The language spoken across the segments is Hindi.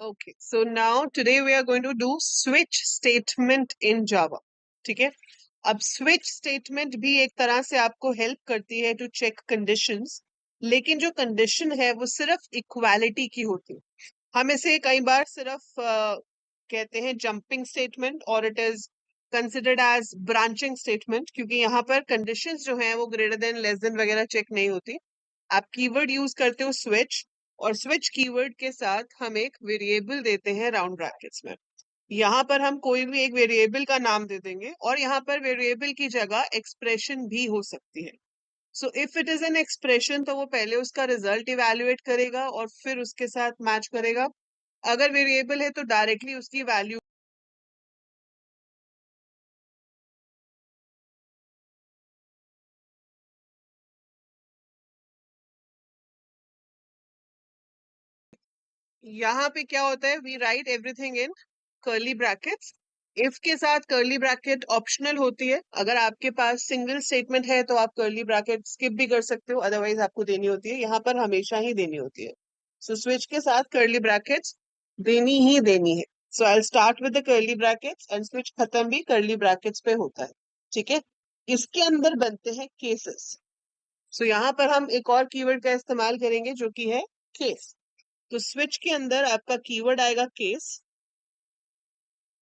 Okay, so now today we are going to do switch statement in Java. ठीक है, अब switch statement भी एक तरह से आपको हेल्प करती है टू चेक कंडीशंस, लेकिन जो कंडीशन है वो सिर्फ इक्वालिटी की होती है. हम इसे कई बार सिर्फ कहते हैं जंपिंग स्टेटमेंट और it is considered as branching statement, क्योंकि यहाँ पर कंडीशंस जो हैं वो ग्रेटर देन लेस देन वगैरह चेक नहीं होती. आप कीवर्ड यूज करते हो स्विच, और स्विच कीवर्ड के साथ हम एक वेरिएबल देते हैं राउंड ब्रैकेट्स में. यहाँ पर हम कोई भी एक वेरिएबल का नाम दे देंगे और यहाँ पर वेरिएबल की जगह एक्सप्रेशन भी हो सकती है. So if it is an expression तो वो पहले उसका रिजल्ट इवेल्युएट करेगा और फिर उसके साथ मैच करेगा. अगर वेरिएबल है तो डायरेक्टली उसकी वैल्यू यहाँ पे क्या होता है, we write everything in curly brackets. If के साथ कर्ली ब्रैकेट ऑप्शनल होती है. अगर आपके पास सिंगल स्टेटमेंट है तो आप कर्ली ब्रैकेट स्किप भी कर सकते हो, अदरवाइज आपको देनी होती है. यहाँ पर हमेशा ही देनी होती है. सो स्विच के साथ कर्ली ब्रैकेट्स देनी ही देनी है. So I start with the curly brackets and switch खत्म भी कर्ली ब्रैकेट्स पे होता है. ठीक है, इसके अंदर बनते हैं केसेस. सो यहाँ पर हम एक और कीवर्ड का इस्तेमाल करेंगे जो कि है केस. तो स्विच के अंदर आपका कीवर्ड आएगा केस.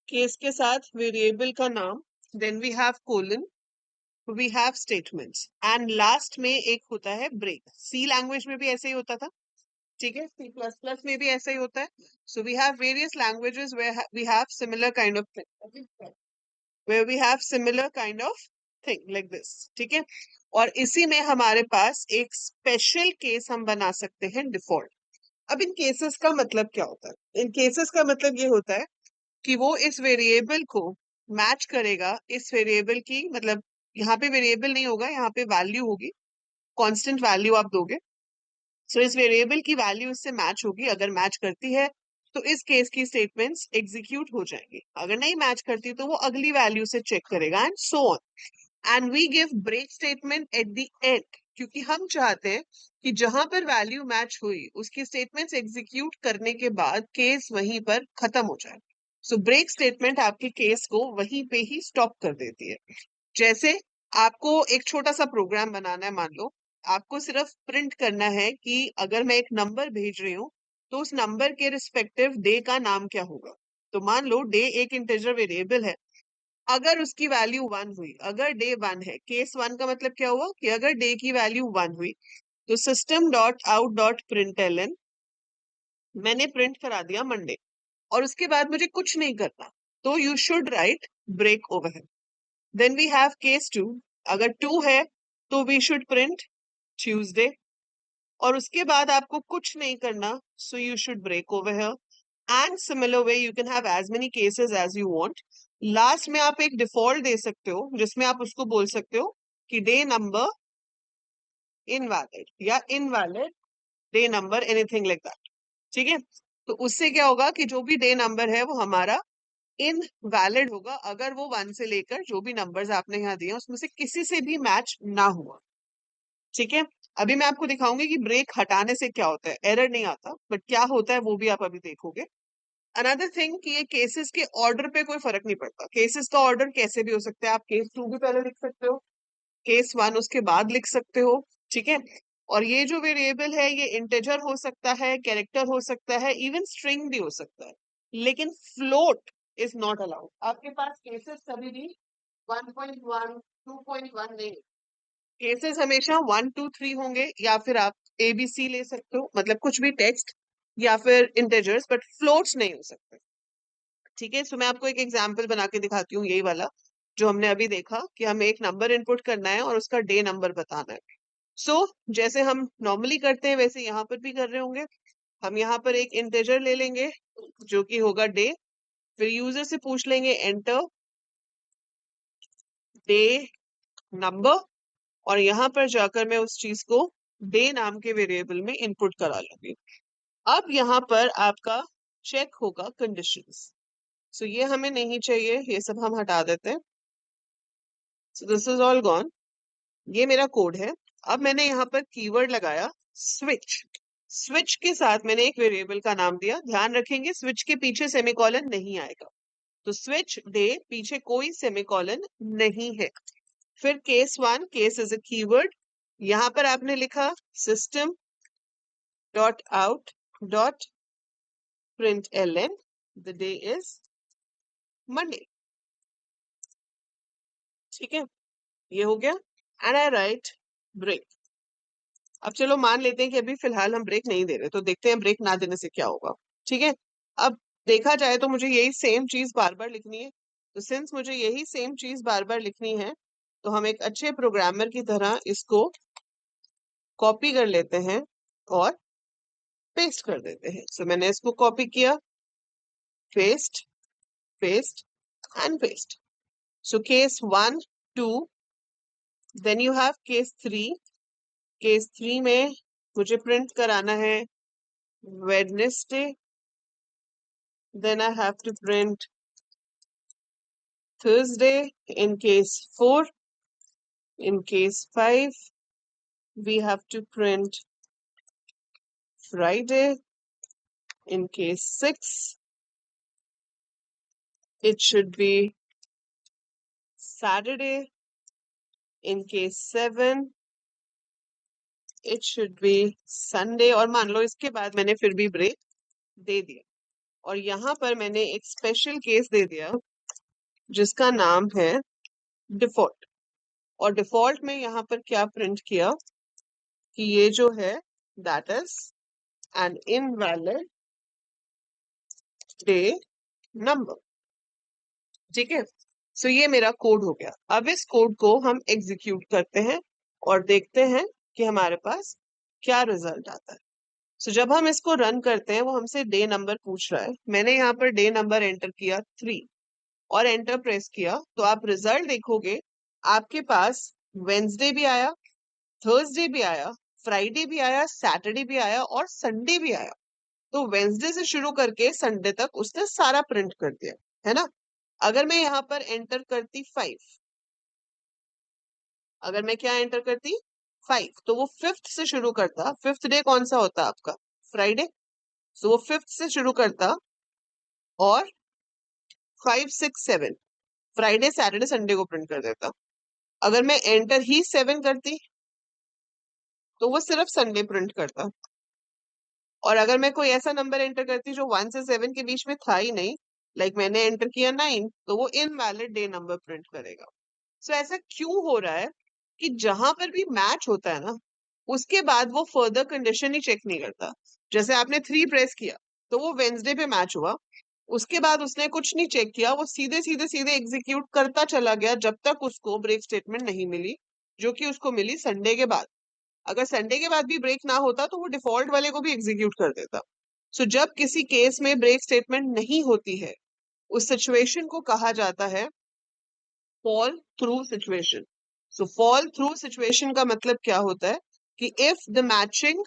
केस के साथ वेरिएबल का नाम, then we have colon, we have statements, and last में एक होता है ब्रेक. सी लैंग्वेज में भी ऐसे ही होता था. ठीक है, सी प्लस प्लस में भी ऐसा ही होता है. So we have various languages where we have similar kind of thing, where we have similar kind of thing like this. ठीक है, और इसी में हमारे पास एक स्पेशल केस हम बना सकते हैं डिफॉल्ट. अब इन केसेस का मतलब क्या होता है? इन केसेस का मतलब ये होता है कि वो इस वेरिएबल को मैच करेगा इस वेरिएबल की, मतलब यहाँ पे वेरिएबल नहीं होगा, यहाँ पे वैल्यू होगी, कांस्टेंट वैल्यू आप दोगे. सो इस वेरिएबल की वैल्यू इससे मैच होगी. अगर मैच करती है तो इस केस की स्टेटमेंट्स एग्जीक्यूट हो जाएंगी. अगर नहीं मैच करती तो वो अगली वैल्यू से चेक करेगा and so on. And we give break statement at the end, क्योंकि हम चाहते हैं कि जहां पर वैल्यू मैच हुई उसकी स्टेटमेंट्स एग्जीक्यूट करने के बाद केस वहीं पर खत्म हो जाए. सो ब्रेक स्टेटमेंट आपके केस को वहीं पे ही स्टॉप कर देती है. जैसे आपको एक छोटा सा प्रोग्राम बनाना है, मान लो आपको सिर्फ प्रिंट करना है कि अगर मैं एक नंबर भेज रही हूँ तो उस नंबर के रिस्पेक्टिव डे का नाम क्या होगा. तो मान लो डे एक इंटीजर वेरिएबल है. अगर उसकी वैल्यू 1 हुई, अगर डे 1 है, केस 1 का मतलब क्या हुआ कि अगर डे की वैल्यू 1 हुई तो system dot out dot println मैंने प्रिंट करा दिया मंडे, और उसके बाद मुझे कुछ नहीं करना. तो you should write break over. Then we have case 2. अगर 2 है तो वी शुड प्रिंट ट्यूसडे, और उसके बाद आपको कुछ नहीं करना, so you should break over here. And similar way you can have as many cases as you want. Last में आप एक डिफॉल्ट दे सकते हो जिसमें आप उसको बोल सकते हो कि डे नंबर इनवैलिड या invalid day number, anything like that. ठीक है, तो उससे क्या होगा कि जो भी डे नंबर है वो हमारा इनवैलिड होगा अगर वो 1 से लेकर जो भी नंबर्स आपने यहाँ दिए उसमें से किसी से भी मैच ना हुआ. ठीक है, अभी मैं आपको दिखाऊंगी कि ब्रेक हटाने से क्या होता है. एरर नहीं आता, बट क्या होता है वो भी आप अभी देखोगे. अनदर थिंग कि ये केसेस के ऑर्डर पे कोई फर्क नहीं पड़ता. केसेस का ऑर्डर कैसे भी हो सकता है. आप केस 2 भी पहले लिख सकते हो, केस 1 उसके बाद लिख सकते हो. ठीक है, और ये जो वेरिएबल है ये इंटीजर हो सकता है, कैरेक्टर हो सकता है, इवन स्ट्रिंग भी हो सकता है, लेकिन फ्लोट इज नॉट अलाउड. आपके पास केसेस कभी भी 1.1 2.1 नहीं. केसेस हमेशा 1 2 3 होंगे, या फिर आप एबीसी ले सकते हो, मतलब कुछ भी टेक्स्ट या फिर इंटीजर्स, बट फ्लोट्स नहीं हो सकते. ठीक है, सो मैं आपको एक एग्जांपल बना के दिखाती हूँ, यही वाला जो हमने अभी देखा कि हमें एक नंबर इनपुट करना है और उसका डे नंबर बताना है. सो जैसे हम नॉर्मली करते हैं वैसे यहाँ पर भी कर रहे होंगे. हम यहाँ पर एक इंटीजर ले लेंगे जो कि होगा डे. फिर यूजर से पूछ लेंगे एंटर डे नंबर, और यहाँ पर जाकर मैं उस चीज को डे नाम के वेरिएबल में इनपुट करा लूंगी. अब यहाँ पर आपका चेक होगा कंडीशंस. सो ये हमें नहीं चाहिए, ये सब हम हटा देते हैं. So this is all gone. ये मेरा कोड है. अब मैंने यहाँ पर कीवर्ड लगाया स्विच. स्विच के साथ मैंने एक वेरिएबल का नाम दिया, ध्यान रखेंगे स्विच के पीछे सेमीकोलन नहीं आएगा, तो स्विच डे पीछे कोई सेमीकोलन नहीं है। फिर case 1, case is a keyword, यहां पर आपने लिखा system dot out dot print L N, the day is Monday. ठीक है, ये हो गया। And I write break. अब चलो मान लेते हैं कि अभी फिलहाल हम ब्रेक नहीं दे रहे, तो देखते हैं ब्रेक ना देने से क्या होगा। ठीक है, अब देखा जाए तो मुझे यही सेम चीज बार बार लिखनी है, तो सिंस मुझे यही सेम चीज बार बार लिखनी है, तो हम एक अच्छे प्रोग्रामर की तरह इसको कॉपी कर लेते हैं और पेस्ट कर देते हैं। सो मैंने इसको कॉपी किया, paste, paste and paste. So case 1, 2, then you have case 3। Case 3 में मुझे प्रिंट कराना है Wednesday, then I have to print Thursday. In case 4, in case 5, we have to print Friday. In case 6, it should be Saturday. In case 7, it should be Sunday। और मान लो इसके बाद मैंने फिर भी ब्रेक दे दिया, और यहाँ पर मैंने एक स्पेशल केस दे दिया जिसका नाम है डिफॉल्ट। और डिफॉल्ट में यहाँ पर क्या प्रिंट किया कि ये जो है that is an invalid day number. ठीक है, सो ये मेरा कोड हो गया। अब इस कोड को हम एग्जीक्यूट करते हैं और देखते हैं कि हमारे पास क्या रिजल्ट आता है। सो जब हम इसको रन करते हैं वो हमसे डे नंबर पूछ रहा है। मैंने यहाँ पर डे नंबर एंटर किया 3 और एंटर प्रेस किया, तो आप रिजल्ट देखोगे आपके पास वेंसडे भी आया, थर्सडे भी आया, फ्राइडे भी आया, सैटरडे भी आया और संडे भी आया। तो वेंसडे से शुरू करके संडे तक उसने सारा प्रिंट कर दिया, है ना। अगर मैं यहाँ पर एंटर करती 5, अगर मैं क्या एंटर करती 5, तो वो फिफ्थ से शुरू करता। फिफ्थ डे कौन सा होता आपका? फ्राइडे। तो वो फिफ्थ से शुरू करता और 5, 6, 7 फ्राइडे सैटरडे संडे को प्रिंट कर देता। अगर मैं एंटर ही 7 करती तो वो सिर्फ संडे प्रिंट करता। और अगर मैं कोई ऐसा नंबर एंटर करती जो 1 से 7 के बीच में था ही नहीं, लाइक मैंने एंटर किया 9, तो वो इनवैलिड डे नंबर प्रिंट करेगा। सो ऐसा क्यों हो रहा है कि जहां पर भी मैच होता है ना, उसके बाद वो फर्दर कंडीशन ही चेक नहीं करता। जैसे आपने 3 प्रेस किया तो वो वेंसडे पे मैच हुआ, उसके बाद उसने कुछ नहीं चेक किया, वो सीधे सीधे सीधे एग्जीक्यूट करता चला गया जब तक उसको ब्रेक स्टेटमेंट नहीं मिली, जो कि उसको मिली संडे के बाद। अगर संडे के बाद भी ब्रेक ना होता तो वो डिफॉल्ट वाले को भी एग्जीक्यूट कर देता। सो जब किसी केस में ब्रेक स्टेटमेंट नहीं होती है, उस सिचुएशन को कहा जाता है fall through situation. So fall through situation का मतलब क्या होता है कि if the matching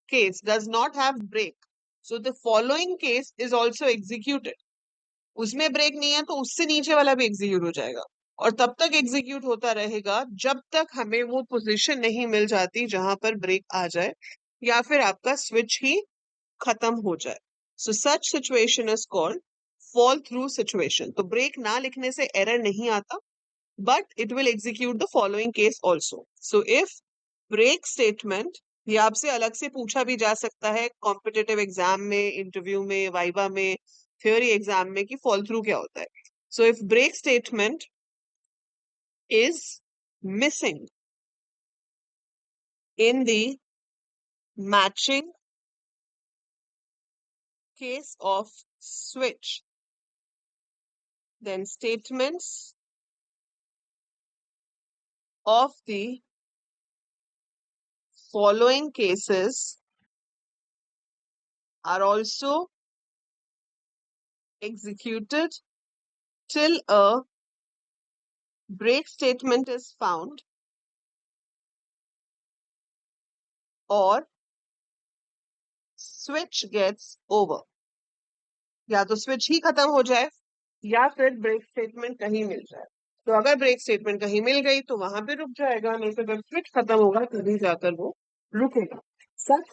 case does not have break, so the following case is also executed. उसमें ब्रेक नहीं है तो उससे नीचे वाला भी एग्जीक्यूट हो जाएगा, और तब तक एग्जीक्यूट होता रहेगा जब तक हमें वो पोजीशन नहीं मिल जाती जहां पर ब्रेक आ जाए या फिर आपका स्विच ही खत्म हो जाए। So such situation is called fall through situation. तो ब्रेक ना लिखने से एरर नहीं आता, but it will execute the following case also. So if break statement, ये आपसे अलग से पूछा भी जा सकता है कॉम्पिटिटिव एग्जाम में, इंटरव्यू में, वाइवा में, थ्योरी एग्जाम में, कि फॉल थ्रू क्या होता है। So if break statement is missing in the matching case of switch, then statements of the following cases are also executed till a break statement is found or switch gets over। या तो स्विच ही खत्म हो जाए या फिर ब्रेक स्टेटमेंट कहीं मिल जाए। तो अगर ब्रेक स्टेटमेंट कहीं मिल गई तो वहां पे रुक जाएगा, नहीं तो जब स्विच खत्म होगा तभी जाकर वो रुकेगा। सच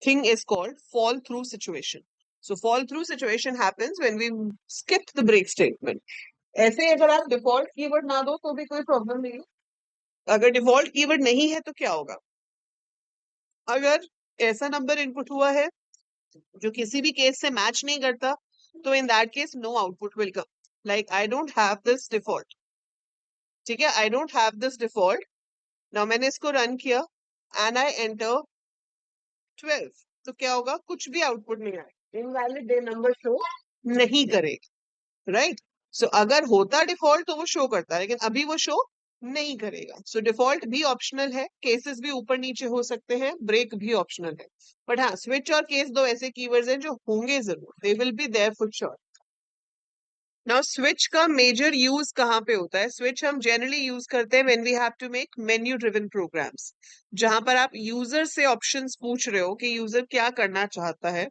thing is called fall through situation. So fall through situation happens when we skip the break statement. ऐसे अगर आप डिफॉल्ट कीवर्ड ना दो तो भी कोई प्रॉब्लम नहीं है. अगर डिफॉल्ट कीवर्ड नहीं है तो क्या होगा? अगर ऐसा नंबर इनपुट हुआ है जो किसी भी केस से मैच नहीं करता, तो in that case no output will come. Like I don't have this default. ठीक है, I don't have this default. Now मैंने इसको रन किया एंड आई एंटर 12. तो क्या होगा? कुछ भी आउटपुट नहीं आएगा. इनवैलिड डे नंबर शो नहीं करेगा. राइट. सो अगर होता डिफॉल्ट तो वो शो करता, लेकिन अभी वो शो नहीं करेगा. सो डिफॉल्ट भी ऑप्शनल है, केसेस भी ऊपर नीचे हो सकते हैं, ब्रेक भी ऑप्शनल है. बट हाँ, स्विच और केस दो ऐसे कीवर्ड्स हैं जो होंगे जरूर. They will be there for sure. Now switch का मेजर यूज कहाँ पे होता है? स्विच हम जनरली यूज करते हैं when we have to make menu driven programs, जहां पर आप यूजर से ऑप्शंस पूछ रहे हो कि यूजर क्या करना चाहता है,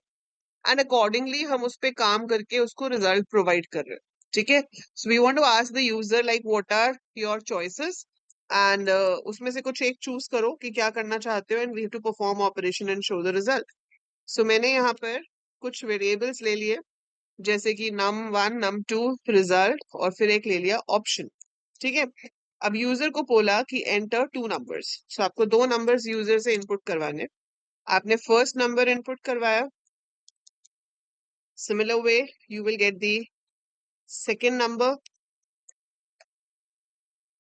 एंड अकॉर्डिंगली हम उस पे काम करके उसको रिजल्ट प्रोवाइड कर रहे हैं. ठीक है. So we want to ask the user like what are your choices, and उसमें से कुछ एक चूज करो कि क्या करना चाहते हो, and we have to perform operation and show the result. So मैंने यहाँ पर कुछ वेरिएबल्स ले लिए, जैसे कि num1 num2 रिजल्ट, और फिर एक ले लिया ऑप्शन. ठीक है. अब यूजर को बोला कि एंटर 2 नंबर्स. सो आपको 2 नंबर्स यूजर से इनपुट करवाने. आपने फर्स्ट नंबर इनपुट करवाया. Similar way, you will get the second number.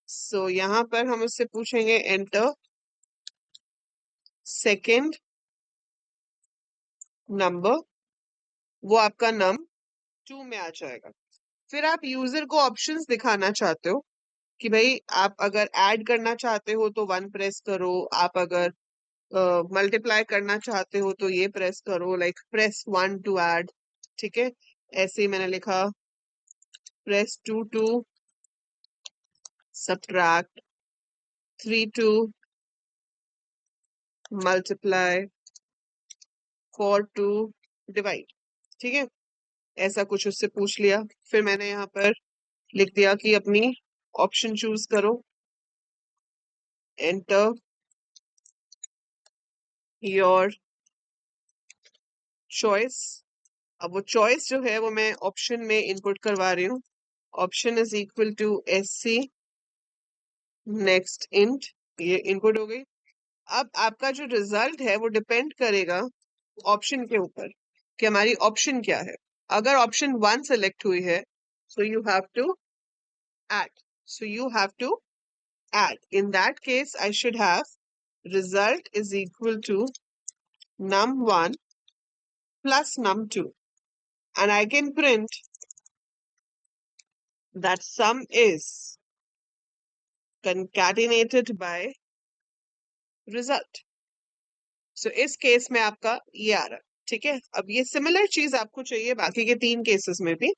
So यहाँ पर हम उससे पूछेंगे enter second number. वो आपका num2 में आ जाएगा. फिर आप यूजर को ऑप्शंस दिखाना चाहते हो कि भाई आप अगर ऐड करना चाहते हो तो 1 प्रेस करो, आप अगर मल्टीप्लाई करना चाहते हो तो ये प्रेस करो, लाइक प्रेस 1 टू ऐड. ठीक है. ऐसे ही मैंने लिखा press 2 to subtract, 3 to multiply, 4 to divide. ठीक है. ऐसा कुछ उससे पूछ लिया. फिर मैंने यहाँ पर लिख दिया कि अपनी ऑप्शन चूज करो, एंटर योर चॉइस. अब वो चॉइस जो है वो मैं ऑप्शन में इनपुट करवा रही हूँ. Option is equal to SC next int. ये इनपुट हो गई. अब आपका जो रिजल्ट है वो डिपेंड करेगा ऑप्शन के ऊपर कि हमारी ऑप्शन क्या है. अगर ऑप्शन 1 सेलेक्ट हुई है, so you have to add. So you have to add. In that case, I should have result is equal to num1 plus num2. And I can print that sum is concatenated by result. So इस केस में आपका ये आ रहा है. ठीक है. अब ये सिमिलर चीज आपको चाहिए बाकी के 3 केसेस में भी,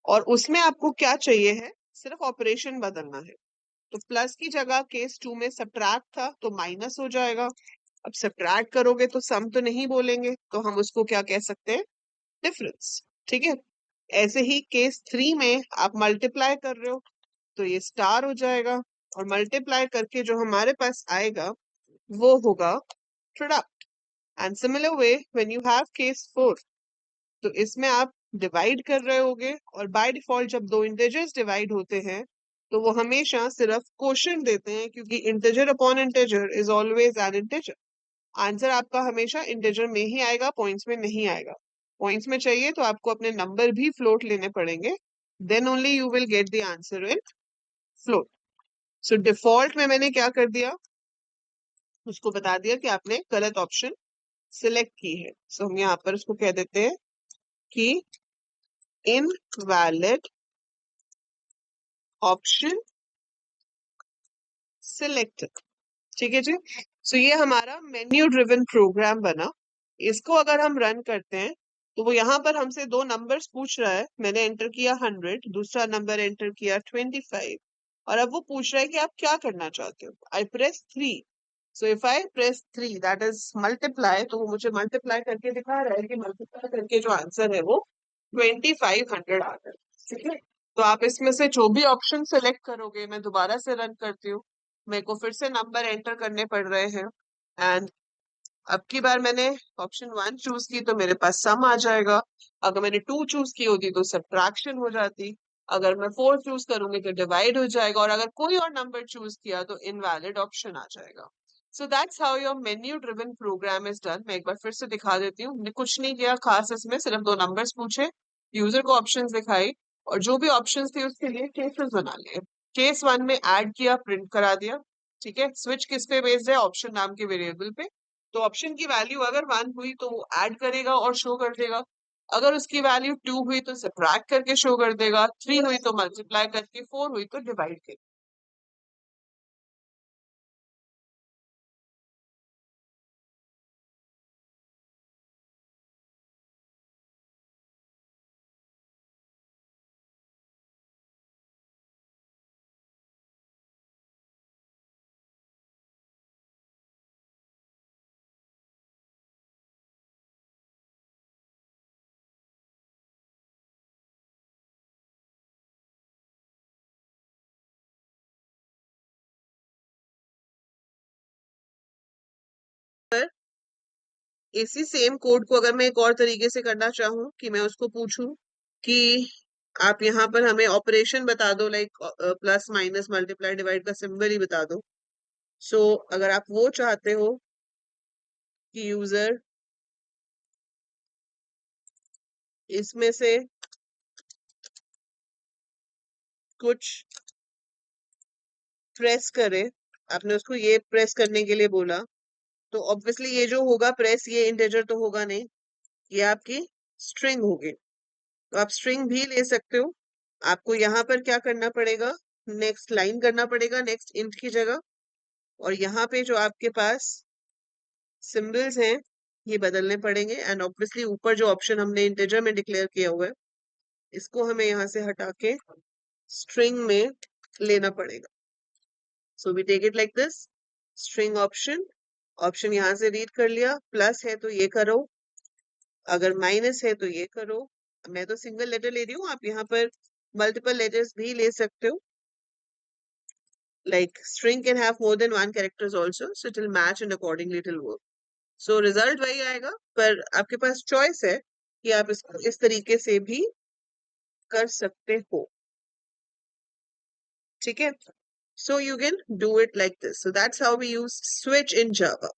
और उसमें आपको क्या चाहिए है? सिर्फ ऑपरेशन बदलना है. तो प्लस की जगह केस 2 में सब्ट्रैक्ट था तो माइनस हो जाएगा. अब सब्ट्रैक्ट करोगे तो सम तो नहीं बोलेंगे, तो हम उसको क्या कह सकते हैं? डिफरेंस. ठीक है. ऐसे ही केस 3 में आप मल्टीप्लाई कर रहे हो तो ये स्टार हो जाएगा, और मल्टीप्लाई करके जो हमारे पास आएगा वो होगा product. And similar way when you have case 4, तो इसमें आप डिवाइड कर रहे होगे, और बाय डिफॉल्ट जब दो इंटीजर्स डिवाइड होते हैं तो वो हमेशा सिर्फ क्वोशिएंट देते हैं, क्योंकि integer upon integer is always an integer. Answer आपका हमेशा इंटीजर में ही आएगा, पॉइंट्स में नहीं आएगा. पॉइंट्स में चाहिए तो आपको अपने नंबर भी फ्लोट लेने पड़ेंगे, then only you will get the answer in float. So default में मैंने क्या कर दिया? उसको बता दिया कि आपने गलत ऑप्शन सिलेक्ट की है. सो हम यहाँ पर उसको कह देते हैं कि इनवैलिड ऑप्शन सिलेक्टेड. ठीक है जी. सो ये हमारा मेन्यू ड्रिवन प्रोग्राम बना. इसको अगर हम रन करते हैं तो वो यहाँ पर हमसे 2 नंबर्स पूछ रहा है. मैंने एंटर किया 100, दूसरा नंबर एंटर किया 25, और अब वो पूछ रहा है कि आप क्या करना चाहते हो. आई press 3. So if I press 3 that is multiply, तो वो मुझे मल्टीप्लाई करके दिखा रहा है कि मल्टीप्लाई करके जो आंसर है वो 2500 आ रहा है. ठीक है. तो आप इसमें से जो भी ऑप्शन सेलेक्ट करोगे, मैं दोबारा से रन करती हूँ, मेरे को फिर से नंबर एंटर करने पड़ रहे हैं, एंड अब की बार मैंने ऑप्शन 1 चूज की तो मेरे पास सम आ जाएगा। अगर मैंने 2 चूज की होती तो सब्ट्रैक्शन हो जाती। अगर मैं 4 चूज करूंगी तो डिवाइड हो जाएगा, और अगर कोई और नंबर चूज किया तो इनवैलिड ऑप्शन आ जाएगा। So that's how your menu driven program is done. मैं एक बार फिर से दिखा देती हूँ। हमने कुछ नहीं किया खास, इसमें सिर्फ 2 नंबर्स पूछे, यूजर को ऑप्शंस दिखाई, और जो भी ऑप्शंस थे उसके लिए केसेस बना लिए। केस 1 में ऐड किया, प्रिंट करा दिया। ठीक है, स्विच किस पे बेस्ड है? ऑप्शन नाम के वेरिएबल पे। तो ऑप्शन की वैल्यू अगर 1 हुई तो वो ऐड करेगा और शो कर देगा। अगर उसकी वैल्यू 2 हुई तो सब्ट्रैक्ट करके शो कर देगा। 3 हुई तो मल्टीप्लाई करके, 4 हुई तो डिवाइड करके। पर इसी सेम कोड को अगर मैं एक और तरीके से करना चाहूँ, कि मैं उसको पूछूं कि आप यहाँ पर हमें ऑपरेशन बता दो, like plus minus multiply divide का सिंबल ही बता दो। सो अगर आप वो चाहते हो कि यूजर इसमें से कुछ प्रेस करे, आपने उसको ये प्रेस करने के लिए बोला, तो ऑब्वियसली ये जो होगा प्रेस, ये इंटीजर तो होगा नहीं, ये आपकी स्ट्रिंग होगी। तो आप स्ट्रिंग भी ले सकते हो। आपको यहाँ पर क्या करना पड़ेगा? नेक्स्ट लाइन करना पड़ेगा, नेक्स्ट इंट की जगह। और यहाँ पे जो आपके पास सिंबल्स हैं ये बदलने पड़ेंगे। एंड ऑब्वियसली ऊपर जो ऑप्शन हमने इंटीजर में डिक्लेयर किया हुआ है, इसको हमें यहाँ से हटा के स्ट्रिंग में लेना पड़ेगा। So we take it like this, string option. Option यहाँ से रीड कर लिया, प्लस है तो ये करो, अगर माइनस है तो ये करो। मैं तो सिंगल लेटर ले रही हूँ, आप यहाँ पर मल्टीपल लेटर्स भी ले सकते हो। Like string can have more than one characters also, so it will match and accordingly it will work. So result वही आएगा, पर आपके पास choice है कि आप इसको इस तरीके से भी कर सकते हो। ठीक है? So you can do it like this. So that's how we use switch in Java.